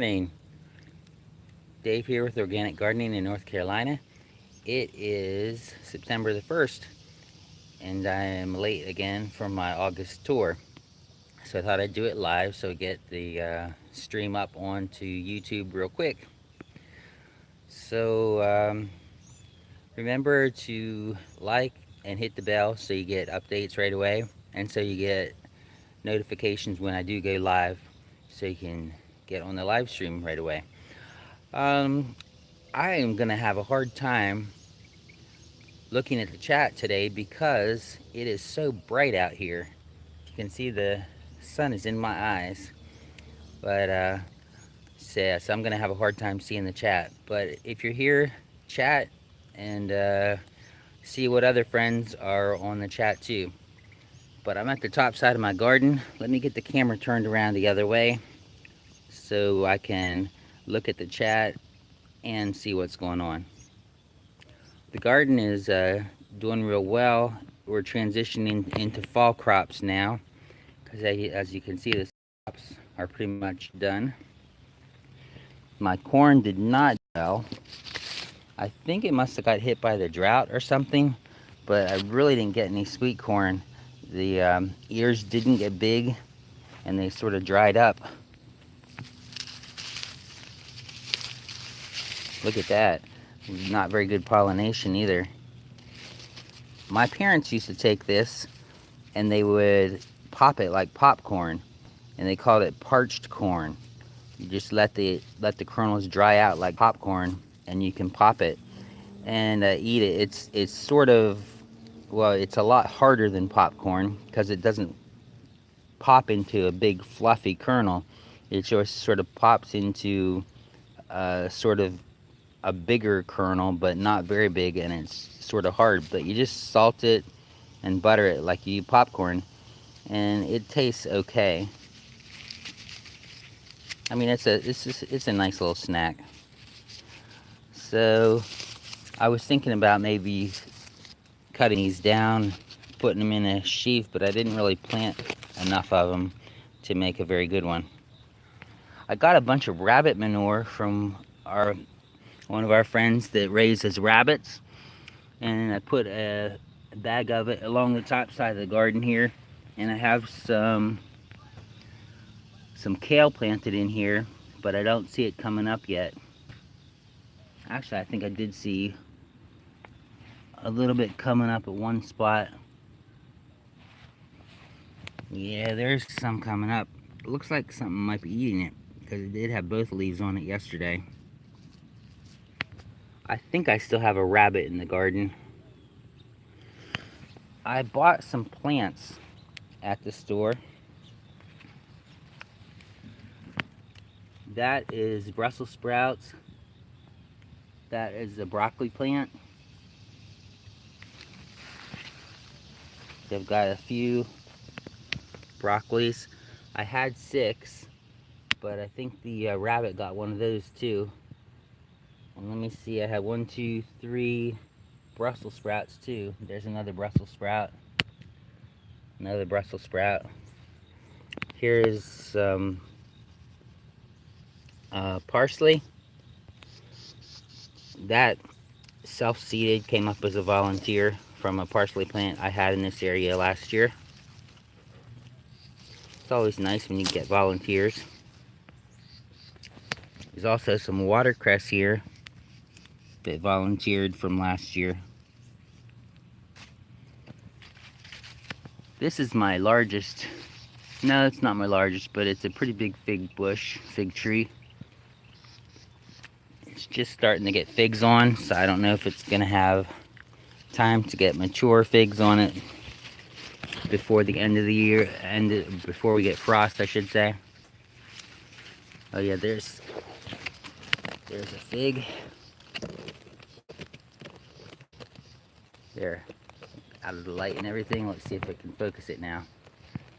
Morning. Dave here with Organic Gardening in North Carolina. It is September the 1st, and I am late again for my August tour. So I thought I'd do it live so get the stream up onto YouTube real quick. So remember to like and hit the bell so you get updates right away, and so you get notifications when I do go live so you can get on the live stream right away. Um, I am going to have a hard time looking at the chat today because it is so bright out here. You can see the sun is in my eyes, but so I'm going to have a hard time seeing the chat. But if you're here, chat and see what other friends are on the chat too. But I'm at the top side of my garden. Let me get the camera turned around the other way so I can look at the chat and see what's going on. The garden is doing real well. We're transitioning into fall crops now because as you can see, the crops are pretty much done. My corn did not do well. I think it must have got hit by the drought or something, but I really didn't get any sweet corn. The ears didn't get big and they sort of dried up. Look at that. Not very good pollination either. My parents used to take this and they would pop it like popcorn, and they called it parched corn. You just let the kernels dry out like popcorn, and you can pop it and eat it. It's sort of, well, it's a lot harder than popcorn because it doesn't pop into a big fluffy kernel. It just sort of pops into sort of a bigger kernel, but not very big, and it's sort of hard. But you just salt it and butter it like you eat popcorn, and it tastes okay. I mean, it's a nice little snack. So I was thinking about maybe cutting these down, putting them in a sheaf, but I didn't really plant enough of them to make a very good one. I got a bunch of rabbit manure from one of our friends that raises rabbits, and I put a bag of it along the top side of the garden here, and I have some kale planted in here, but I don't see it coming up yet. Actually, I think I did see a little bit coming up at one spot. Yeah, there's some coming up. It looks like something might be eating it because it did have both leaves on it yesterday. I think I still have a rabbit in the garden. I bought some plants at the store. That is Brussels sprouts. That is a broccoli plant. They've got a few broccolis. I had 6, but I think the rabbit got one of those too. And let me see, I had 1, 2, 3 Brussels sprouts too. There's another Brussels sprout. Another Brussels sprout. Here is some parsley. That self-seeded, came up as a volunteer from a parsley plant I had in this area last year. It's always nice when you get volunteers. There's also some watercress here that volunteered from last year. This is my largest, no, it's not my largest, but it's a pretty big fig bush, fig tree. It's just starting to get figs on, so I don't know if it's gonna have time to get mature figs on it before the end of the year, before we get frost, I should say. Oh yeah, there's a fig. There, out of the light and everything. Let's see if I can focus it now.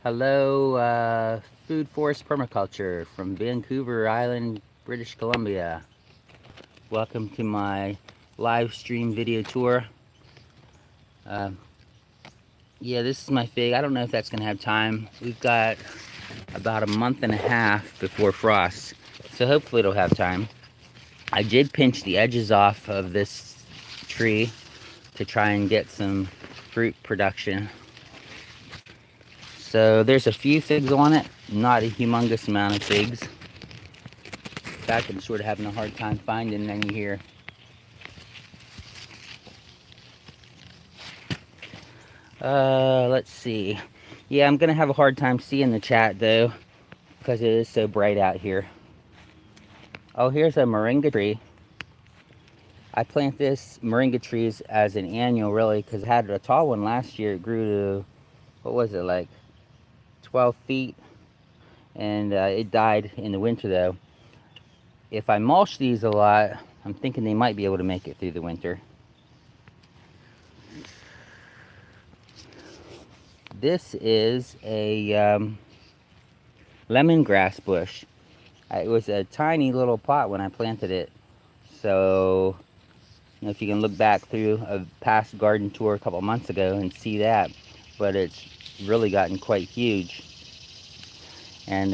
Hello, Food Forest Permaculture from Vancouver Island, British Columbia. Welcome to my live stream video tour. Yeah, this is my fig. I don't know if that's gonna have time. We've got about a month and a half before frost. So hopefully it'll have time. I did pinch the edges off of this tree to try and get some fruit production. So there's a few figs on it, not a humongous amount of figs. In fact, I'm sort of having a hard time finding any here. Let's see. Yeah, I'm gonna have a hard time seeing the chat though, because it is so bright out here. Oh, here's a moringa tree. I plant this moringa trees as an annual, really, because I had a tall one last year. It grew to, what was it, like 12 feet, and it died in the winter though. If I mulch these a lot, I'm thinking they might be able to make it through the winter. This is a lemongrass bush. It was a tiny little pot when I planted it. So, you know, if you can look back through a past garden tour a couple months ago and see that, but it's really gotten quite huge. And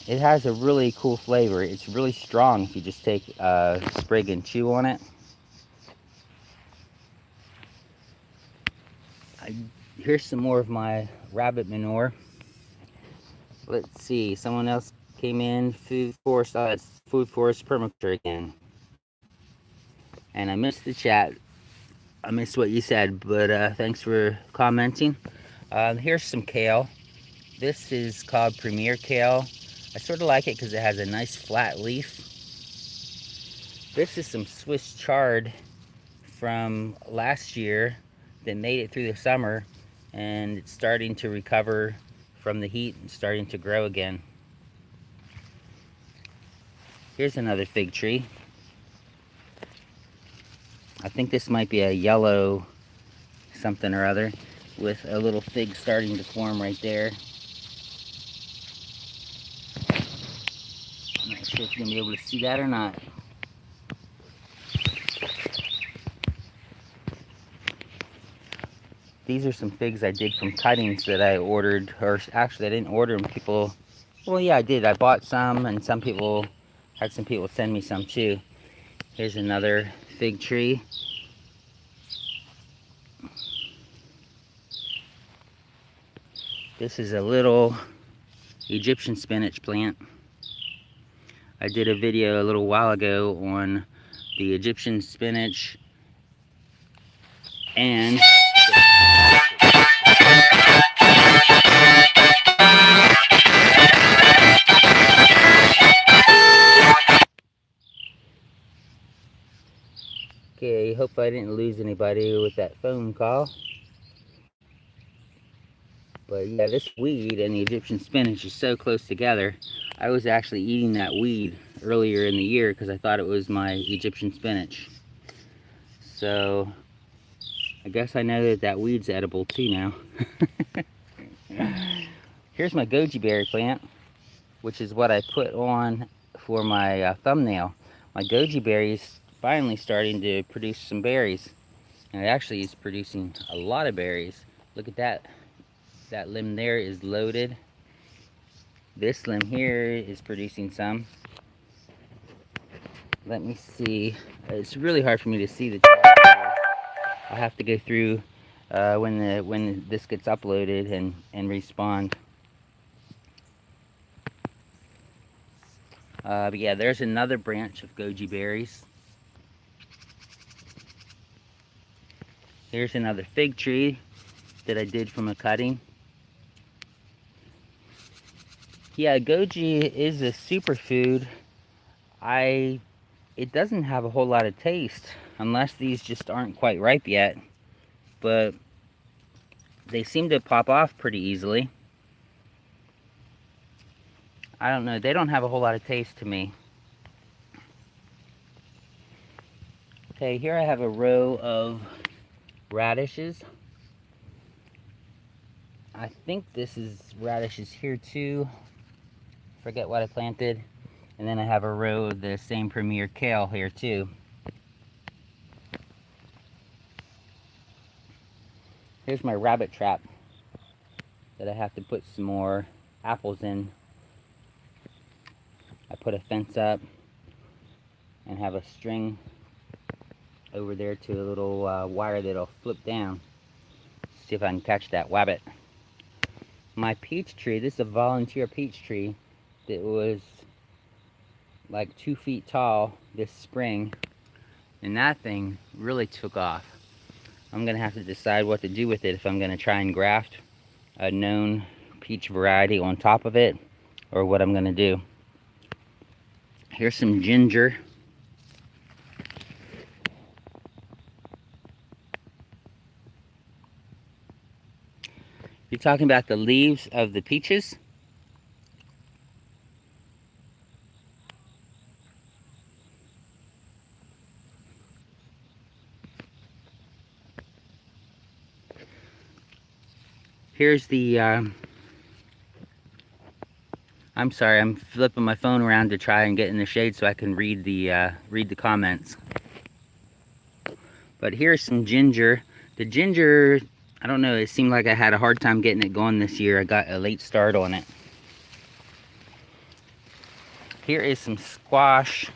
it has a really cool flavor. It's really strong if you just take a sprig and chew on it. Here's some more of my rabbit manure. Let's see, someone else came in, food forest, it's food forest permaculture again. And I missed the chat. I missed what you said, but thanks for commenting. Here's some kale. This is called Premier Kale. I sort of like it because it has a nice flat leaf. This is some Swiss chard from last year that made it through the summer, and it's starting to recover from the heat and starting to grow again. Here's another fig tree. I think this might be a yellow something or other with a little fig starting to form right there. I'm not sure if you're going to be able to see that or not. These are some figs I did from cuttings that I ordered, or actually I didn't order them. People, well, yeah, I did. I bought some, and some people send me some too. Here's another fig tree. This is a little Egyptian spinach plant. I did a video a little while ago on the Egyptian spinach and okay, hope I didn't lose anybody with that phone call. But yeah, this weed and the Egyptian spinach is so close together. I was actually eating that weed earlier in the year because I thought it was my Egyptian spinach. So I guess I know that that weed's edible too now. Here's my goji berry plant, which is what I put on for my thumbnail. My goji berry is finally starting to produce some berries. And it actually is producing a lot of berries. Look at that. That limb there is loaded. This limb here is producing some. Let me see. It's really hard for me to see the chat here. I'll have to go through when this gets uploaded and respond. But yeah, there's another branch of goji berries. Here's another fig tree that I did from a cutting. Yeah, goji is a superfood. It doesn't have a whole lot of taste unless these just aren't quite ripe yet, but they seem to pop off pretty easily. I don't know, they don't have a whole lot of taste to me. Okay, here I have a row of radishes. I think this is radishes here too. Forget what I planted. And then I have a row of the same Premier Kale here too. Here's my rabbit trap that I have to put some more apples in. I put a fence up and have a string over there to a little wire that'll flip down. See if I can catch that wabbit. My peach tree, this is a volunteer peach tree that was like 2 feet tall this spring, and that thing really took off. I'm gonna have to decide what to do with it, if I'm gonna try and graft a known peach variety on top of it, or what I'm gonna do. Here's some ginger. You're talking about the leaves of the peaches? Here's the, I'm sorry, I'm flipping my phone around to try and get in the shade so I can read the comments. But here's some ginger. The ginger, I don't know, it seemed like I had a hard time getting it going this year. I got a late start on it. Here is some squash.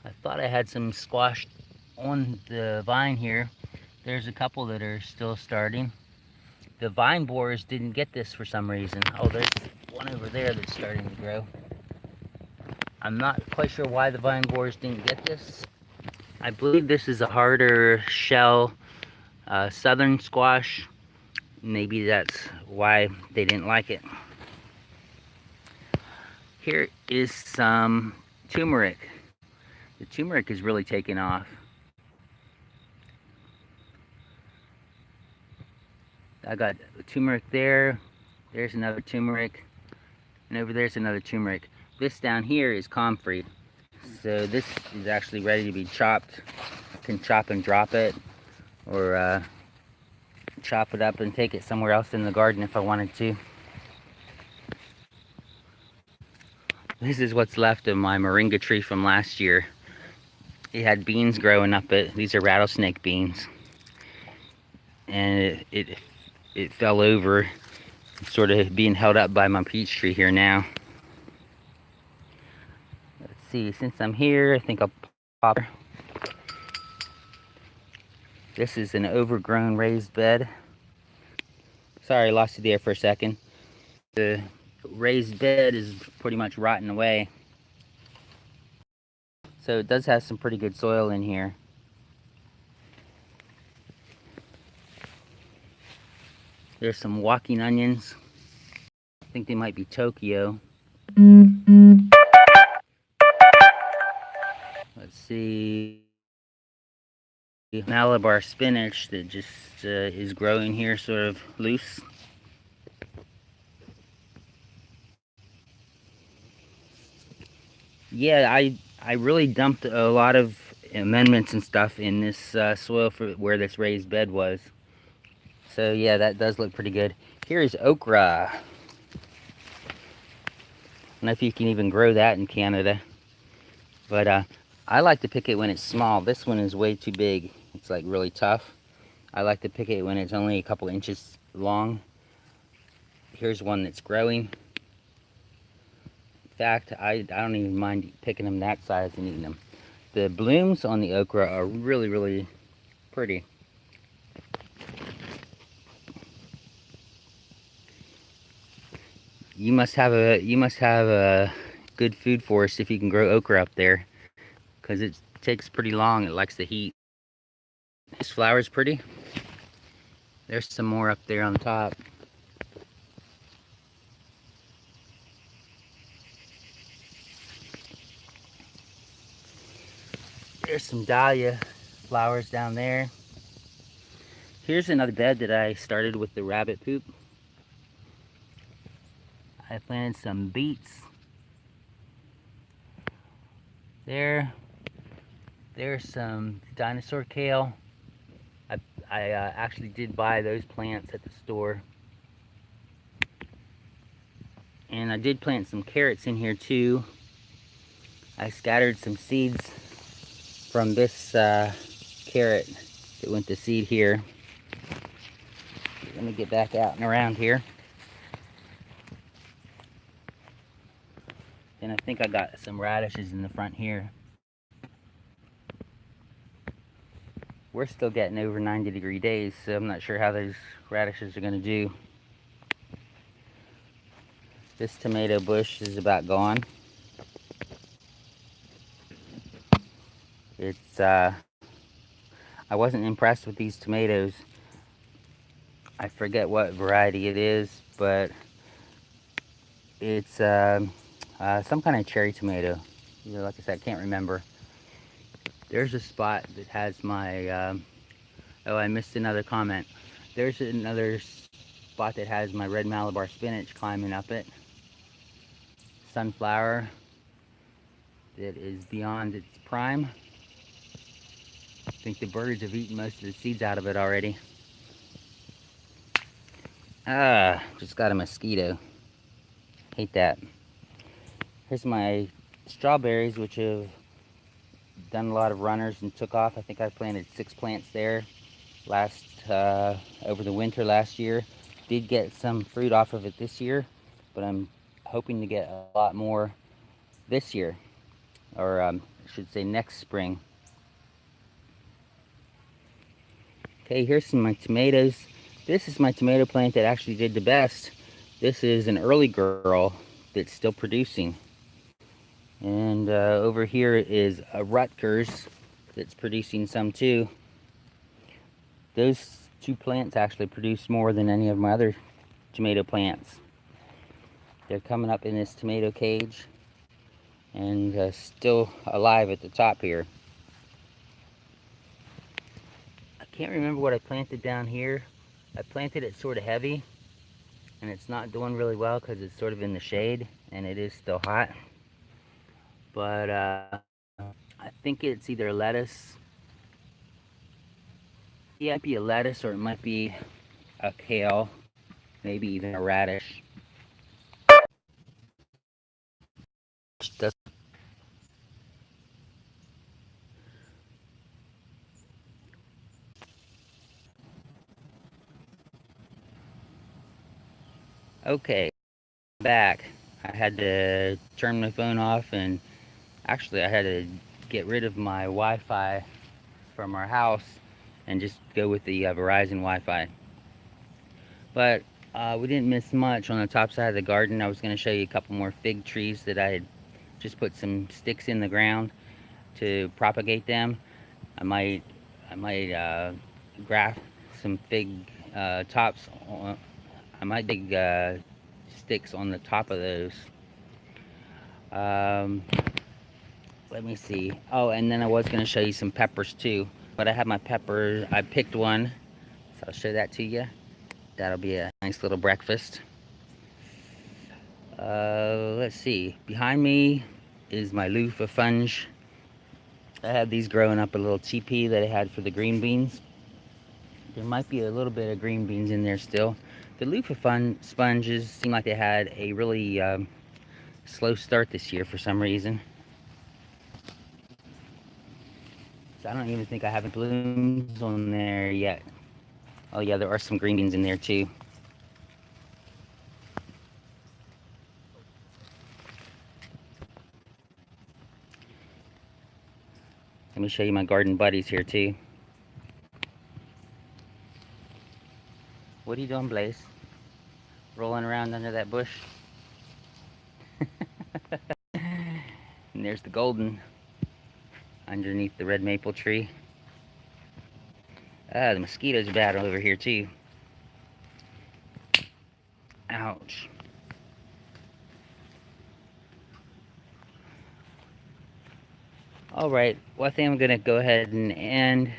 I thought I had some squash on the vine here. There's a couple that are still starting. The vine borers didn't get this for some reason. Oh, there's one over there that's starting to grow. I'm not quite sure why the vine borers didn't get this. I believe this is a harder shell southern squash. Maybe that's why they didn't like it. Here is some turmeric. The turmeric is really taking off. I got turmeric there. There's another turmeric. And over there's another turmeric. This down here is comfrey. So this is actually ready to be chopped. I can chop and drop it, or chop it up and take it somewhere else in the garden if I wanted to. This is what's left of my moringa tree from last year. It had beans growing up it. These are rattlesnake beans. And it fell over. It's sort of being held up by my peach tree here now. Let's see, since I'm here, I think I'll pop her. This is an overgrown raised bed. Sorry, I lost you there for a second. The raised bed is pretty much rotting away. So it does have some pretty good soil in here. There's some walking onions. I think they might be Tokyo. Let's see. Malabar spinach that just is growing here sort of loose. Yeah, I really dumped a lot of amendments and stuff in this soil for where this raised bed was. So yeah, that does look pretty good. Here is okra. I don't know if you can even grow that in Canada. But I like to pick it when it's small. This one is way too big. It's like really tough. I like to pick it when it's only a couple inches long. Here's one that's growing. In fact, I don't even mind picking them that size and eating them. The blooms on the okra are really, really pretty. You must have a good food forest if you can grow okra up there, because it takes pretty long. It likes the heat. This flower's pretty. There's some more up there on top. There's some dahlia flowers down there. Here's another bed that I started with the rabbit poop. I planted some beets. There's some dinosaur kale. I actually did buy those plants at the store. And I did plant some carrots in here too. I scattered some seeds from this carrot that went to seed here. Let me get back out and around here. Then I think I got some radishes in the front here. We're still getting over 90-degree days, so I'm not sure how those radishes are going to do. This tomato bush is about gone. It's I wasn't impressed with these tomatoes. I forget what variety it is, but it's some kind of cherry tomato. You know, like I said, I can't remember. There's a spot that has my oh, I missed another comment. There's another spot that has my red Malabar spinach climbing up it. Sunflower that is beyond its prime. I think the birds have eaten most of the seeds out of it already. Ah, just got a mosquito. Hate that. Here's my strawberries, which have done a lot of runners and took off. I think I planted 6 plants there over the winter last year. Did get some fruit off of it this year, but I'm hoping to get a lot more this year, or I should say next spring. Okay, here's some of my tomatoes. This is my tomato plant that actually did the best. This is an early girl that's still producing. And over here is a Rutgers that's producing some too. Those 2 plants actually produce more than any of my other tomato plants. They're coming up in this tomato cage and still alive at the top here. I can't remember what I planted down here. I planted it sort of heavy, and it's not doing really well because it's sort of in the shade and it is still hot. But I think it's either lettuce. Yeah, it might be a lettuce, or it might be a kale, maybe even a radish. Okay, back. I had to turn my phone off, and actually I had to get rid of my Wi-Fi from our house and just go with the Verizon Wi-Fi. But we didn't miss much on the top side of the garden. I was going to show you a couple more fig trees that I had just put some sticks in the ground to propagate them. I might graft some fig tops on. I might dig sticks on the top of those. Um, Let me see. Oh, and then I was going to show you some peppers too. But I have my peppers. I picked one, so I'll show that to you. That'll be a nice little breakfast. Let's see. Behind me is my loofah funge. I had these growing up a little teepee that I had for the green beans. There might be a little bit of green beans in there still. The loofah sponges seem like they had a really slow start this year for some reason. So I don't even think I have blooms on there yet. Oh yeah, there are some green beans in there too. Let me show you my garden buddies here too. What are you doing, Blaze? Rolling around under that bush? And there's the golden underneath the red maple tree. Ah, the mosquitoes are bad over here too. Ouch. Alright, well I think I'm gonna go ahead and end.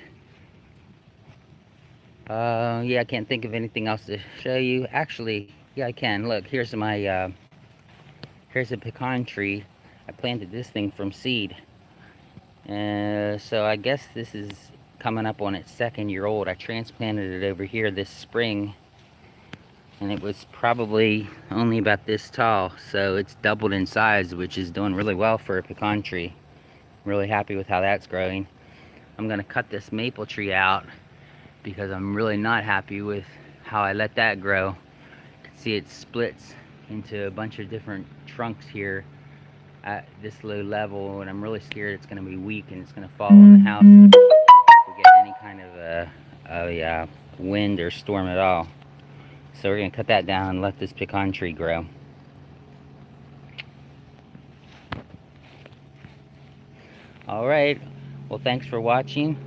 Yeah, I can't think of anything else to show you. Actually, yeah, I can. Look, here's here's a pecan tree. I planted this thing from seed. So I guess this is coming up on its 2nd year old. I transplanted it over here this spring, and it was probably only about this tall, so it's doubled in size, which is doing really well for a pecan tree. I'm really happy with how that's growing. I'm gonna cut this maple tree out because I'm really not happy with how I let that grow. You can see it splits into a bunch of different trunks here, at this low level, and I'm really scared it's going to be weak and it's going to fall on the house if we get any kind of a wind or storm at all. So we're going to cut that down and let this pecan tree grow. All right. Well, thanks for watching,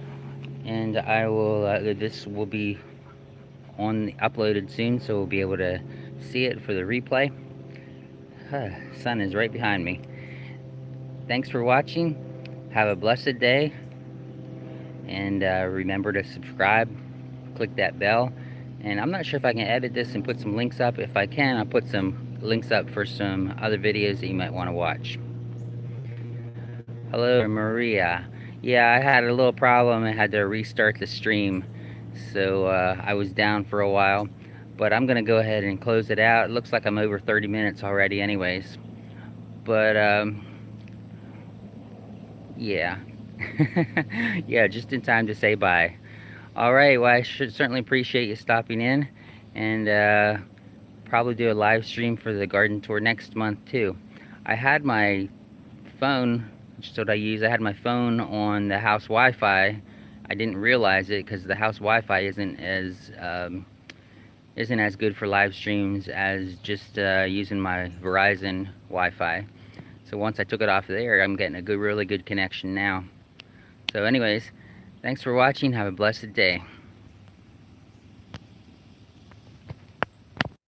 and I will. This will be uploaded soon, so we'll be able to see it for the replay. Sun is right behind me. Thanks for watching. Have a blessed day, and remember to subscribe. Click that bell. And I'm not sure if I can edit this and put some links up. If I can, I'll put some links up for some other videos that you might want to watch. Hello, Maria. Yeah, I had a little problem. I had to restart the stream, so I was down for a while. But I'm going to go ahead and close it out. It looks like I'm over 30 minutes already anyways. But, yeah. Yeah, just in time to say bye. Alright, well, I should certainly appreciate you stopping in. And, probably do a live stream for the garden tour next month, too. I had my phone, which is what I use. I had my phone on the house Wi-Fi. I didn't realize it because the house Wi-Fi isn't as good for live streams as just using my Verizon Wi-Fi. So once I took it off there, I'm getting a really good connection now. So anyways, thanks for watching. Have a blessed day.